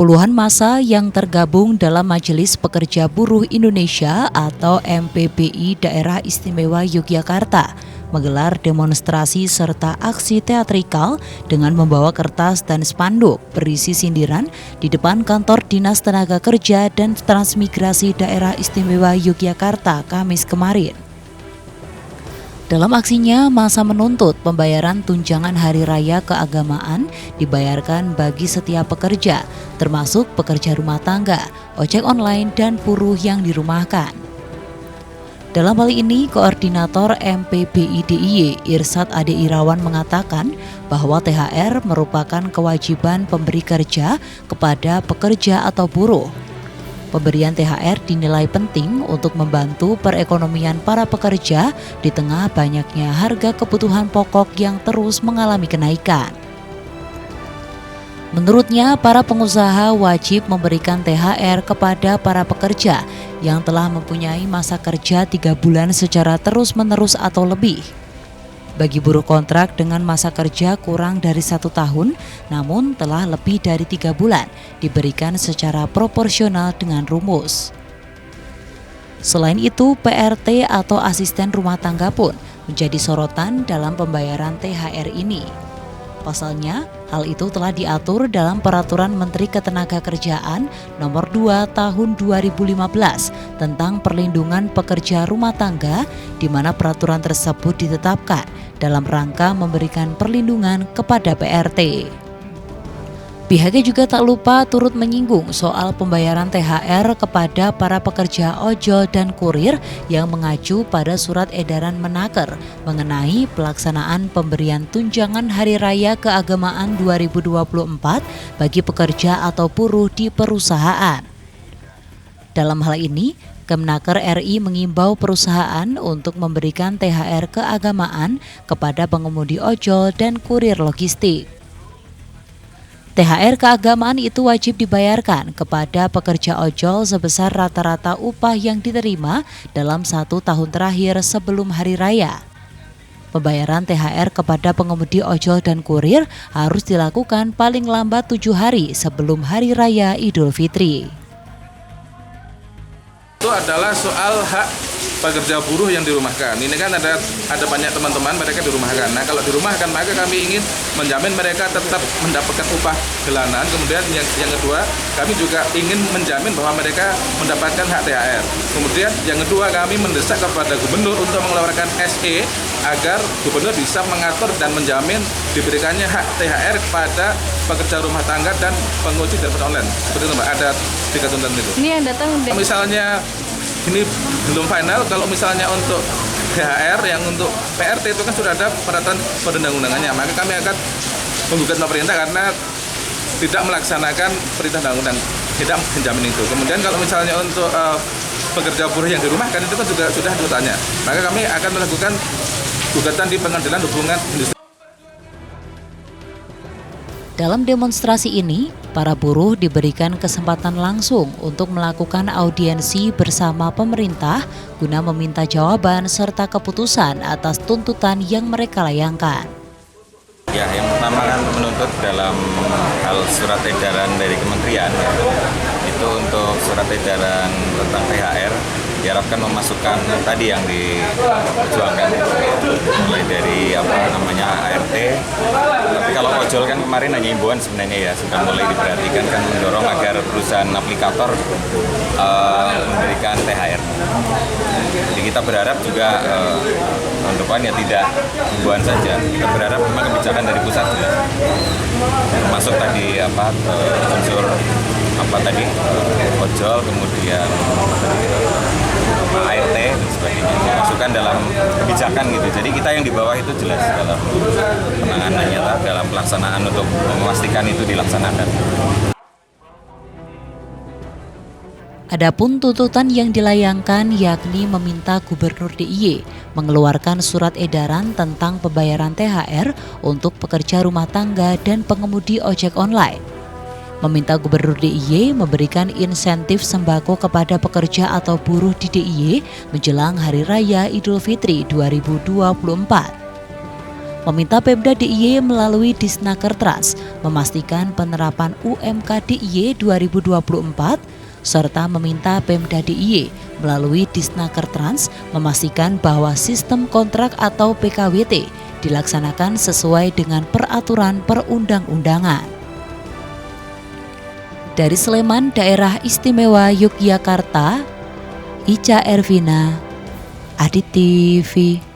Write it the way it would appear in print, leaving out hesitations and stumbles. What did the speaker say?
Puluhan massa yang tergabung dalam Majelis Pekerja Buruh Indonesia atau MPBI Daerah Istimewa Yogyakarta menggelar demonstrasi serta aksi teatrikal dengan membawa kertas dan spanduk berisi sindiran di depan kantor Dinas Tenaga Kerja dan Transmigrasi Daerah Istimewa Yogyakarta Kamis kemarin. Dalam aksinya, massa menuntut pembayaran tunjangan hari raya keagamaan dibayarkan bagi setiap pekerja, termasuk pekerja rumah tangga, ojek online, dan buruh yang dirumahkan. Dalam hal ini, Koordinator MPBI DIY Irsad Ade Irawan mengatakan bahwa THR merupakan kewajiban pemberi kerja kepada pekerja atau buruh. Pemberian THR dinilai penting untuk membantu perekonomian para pekerja di tengah banyaknya harga kebutuhan pokok yang terus mengalami kenaikan. Menurutnya, para pengusaha wajib memberikan THR kepada para pekerja yang telah mempunyai masa kerja 3 bulan secara terus-menerus atau lebih. Bagi buruh kontrak dengan masa kerja kurang dari 1 tahun, namun telah lebih dari 3 bulan, diberikan secara proporsional dengan rumus. Selain itu, PRT atau asisten rumah tangga pun menjadi sorotan dalam pembayaran THR ini. Pasalnya, hal itu telah diatur dalam Peraturan Menteri Ketenagakerjaan Nomor 2 Tahun 2015 tentang perlindungan pekerja rumah tangga, di mana peraturan tersebut ditetapkan dalam rangka memberikan perlindungan kepada PRT. Pihaknya juga tak lupa turut menyinggung soal pembayaran THR kepada para pekerja ojol dan kurir yang mengacu pada surat edaran Menaker mengenai pelaksanaan pemberian tunjangan Hari Raya Keagamaan 2024 bagi pekerja atau buruh di perusahaan. Dalam hal ini, Kemenaker RI mengimbau perusahaan untuk memberikan THR keagamaan kepada pengemudi ojol dan kurir logistik. THR keagamaan itu wajib dibayarkan kepada pekerja ojol sebesar rata-rata upah yang diterima dalam 1 tahun terakhir sebelum hari raya. Pembayaran THR kepada pengemudi ojol dan kurir harus dilakukan paling lambat 7 hari sebelum Hari Raya Idul Fitri. Itu adalah soal hak pekerja buruh yang dirumahkan. Ini kan ada banyak teman-teman mereka dirumahkan. Nah, kalau dirumahkan maka kami ingin menjamin mereka tetap mendapatkan upah bulanan. Kemudian yang kedua, kami juga ingin menjamin bahwa mereka mendapatkan hak THR. Kemudian yang kedua, kami mendesak kepada gubernur untuk mengeluarkan SE agar gubernur bisa mengatur dan menjamin diberikannya hak THR kepada pekerja rumah tangga dan pengemudi jasa online. Seperti itu, Mbak. Ada 3 tuntutan itu. Ini yang datang misalnya ini belum final, kalau misalnya untuk THR yang untuk PRT itu kan sudah ada peraturan perundang-undangannya, maka kami akan menggugat pemerintah karena tidak melaksanakan perintah undang-undang, tidak menjamin itu. Kemudian kalau misalnya untuk pekerja buruh yang dirumahkan itu kan juga sudah tuntutannya, maka kami akan melakukan gugatan di Pengadilan Hubungan Industri. Dalam demonstrasi ini, para buruh diberikan kesempatan langsung untuk melakukan audiensi bersama pemerintah guna meminta jawaban serta keputusan atas tuntutan yang mereka layangkan. Ya, yang pertama kan menuntut dalam hal surat edaran dari kementerian, itu untuk surat edaran tentang THR diharapkan memasukkan tadi yang diperjuangkan, mulai dari ART. Tapi kalau ojol kan kemarin hanya himbauan sebenarnya ya, sudah mulai diperhatikan kan, mendorong agar perusahaan aplikator memberikan THR. Jadi kita berharap juga untuk ya tidak himbauan saja, kita berharap memang kebijakan dari pusat jelas, termasuk tadi unsur ojol, kemudian ART dan sebagainya dimasukkan dalam kebijakan gitu. Jadi kita yang di bawah itu jelas dalam penanganannya, dalam pelaksanaan untuk memastikan itu dilaksanakan. Adapun tuntutan yang dilayangkan yakni meminta Gubernur DIY mengeluarkan surat edaran tentang pembayaran THR untuk pekerja rumah tangga dan pengemudi ojek online. Meminta Gubernur DIY memberikan insentif sembako kepada pekerja atau buruh di DIY menjelang Hari Raya Idul Fitri 2024. meminta Pemda DIY melalui Disnakertrans memastikan penerapan UMK DIY 2024 serta meminta Pemda DIY melalui Disnakertrans memastikan bahwa sistem kontrak atau PKWT dilaksanakan sesuai dengan peraturan perundang-undangan. Dari Sleman, Daerah Istimewa Yogyakarta, Ica Ervina, Adit TV.